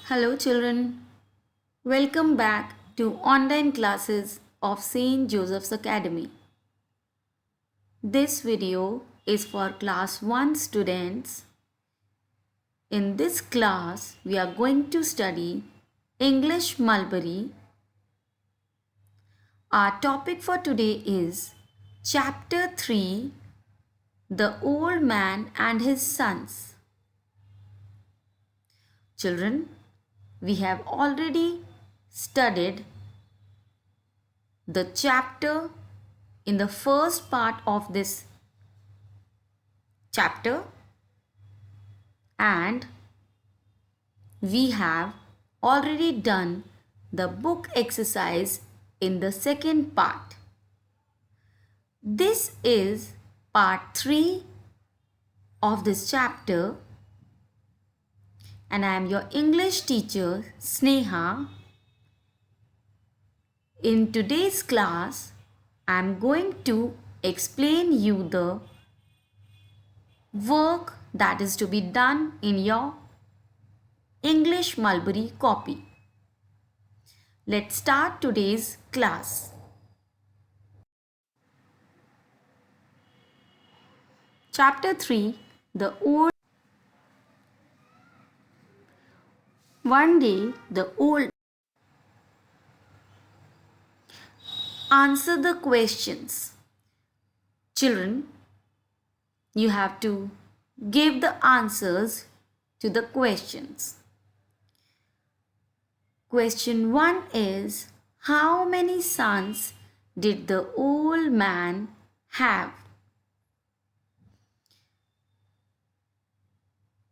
Hello, children. Welcome back to online classes of St. Joseph's Academy. This video is for class 1 students. In this class, we are going to study English Mulberry. Our topic for today is Chapter 3, The Old Man and His Sons. Children, we have already studied the chapter in the first part of this chapter, and we have already done the book exercise in the second part. This is part 3 of this chapter, and I am your English teacher Sneha. In today's class, I am going to explain you the work that is to be done in your English Mulberry copy. Let's start today's class. Chapter 3, The Old. One day, the old answer the questions. Children, you have to give the answers to the questions. Question 1 is, how many sons did the old man have?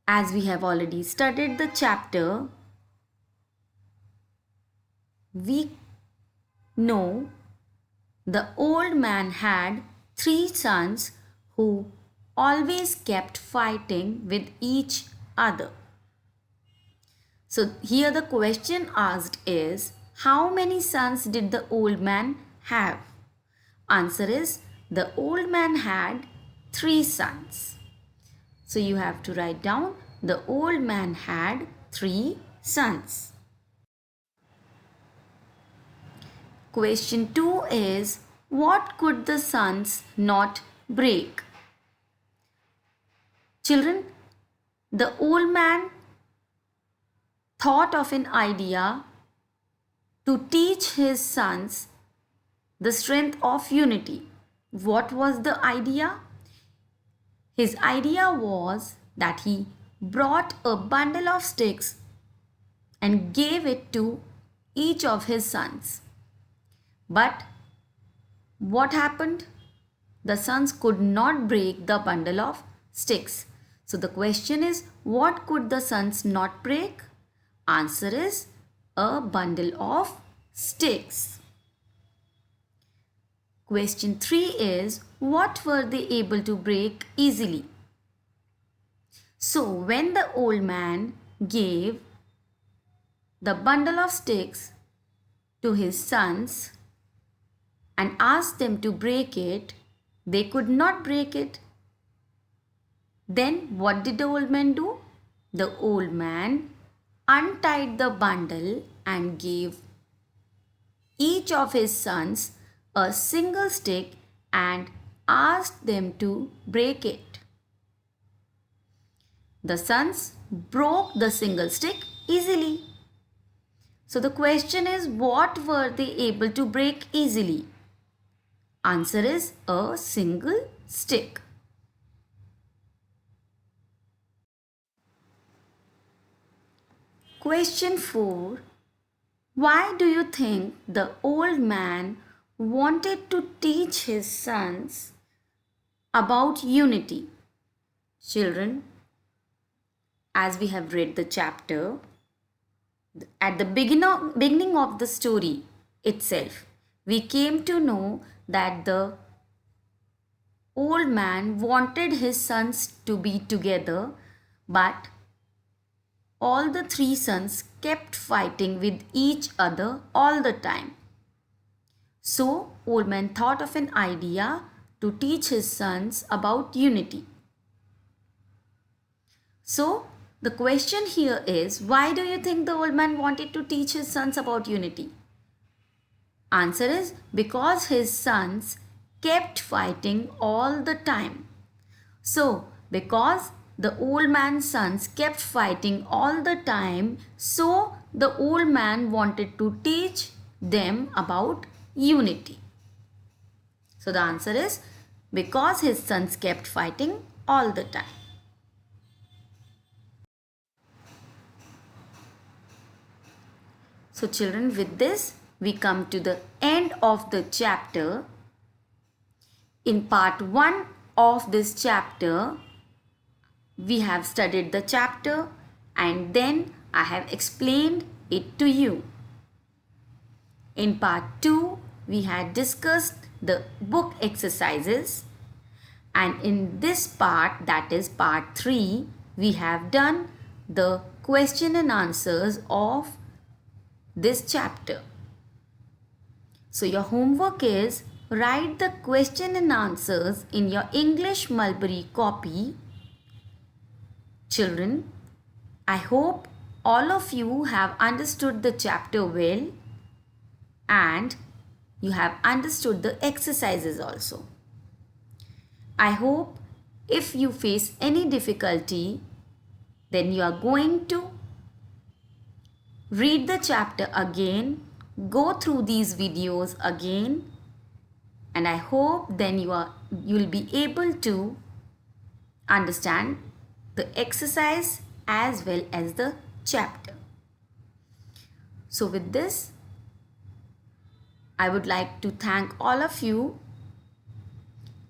As we have already studied the chapter, we know the old man had 3 sons who always kept fighting with each other. So here the question asked is, how many sons did the old man have? Answer is, the old man had 3 sons. So you have to write down, the old man had 3 sons. Question 2 is, what could the sons not break? Children, the old man thought of an idea to teach his sons the strength of unity. What was the idea? His idea was that he brought a bundle of sticks and gave it to each of his sons. But what happened? The sons could not break the bundle of sticks. So the question is, what could the sons not break? Answer is, a bundle of sticks. Question 3 is, what were they able to break easily? So when the old man gave the bundle of sticks to his sons and asked them to break it, they could not break it. Then what did the old man do? The old man untied the bundle and gave each of his sons a single stick and asked them to break it. The sons broke the single stick easily. So the question is, what were they able to break easily? Answer is, a single stick. Question 4. Why do you think the old man wanted to teach his sons about unity? Children, as we have read the chapter, at the beginning of the story itself, we came to know that the old man wanted his sons to be together, but all the 3 sons kept fighting with each other all the time. So, old man thought of an idea to teach his sons about unity. So, The question here is, why do you think the old man wanted to teach his sons about unity? Answer is because his sons kept fighting all the time. So, because the old man's sons kept fighting all the time, so the old man wanted to teach them about unity. So, the answer is because his sons kept fighting all the time. So, children, with this, we come to the end of the chapter. In part 1 of this chapter, we have studied the chapter and then I have explained it to you. In part 2, we had discussed the book exercises, and in this part, that is part 3, we have done the question and answers of this chapter. So your homework is write the question and answers in your English Mulberry copy. Children, I hope all of you have understood the chapter well and you have understood the exercises also. I hope if you face any difficulty, then you are going to read the chapter again, go through these videos again, and I hope then you'll be able to understand the exercise as well as the chapter. So with this, I would like to thank all of you.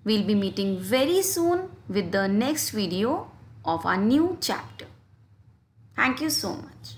We'll be meeting very soon with the next video of our new chapter. Thank you so much.